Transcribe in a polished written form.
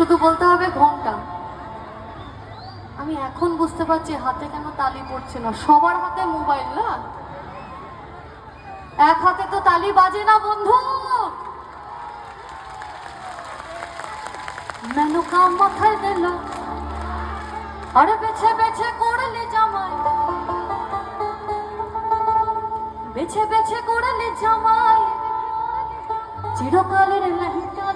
শুধু বলতে হবে ঘন্টা। আমি এখন বুঝতে পারছি হাতে কেন তালি পড়ছে না, সবার হাতে মোবাইল না, এক হাতে তো তালি বাজে না বন্ধু। মেনু কাম মাথায় দিল আর বেছে বেছে করলে জামাই, বেছে বেছে করলে জামাই, চিরকালের লেহেঙ্গা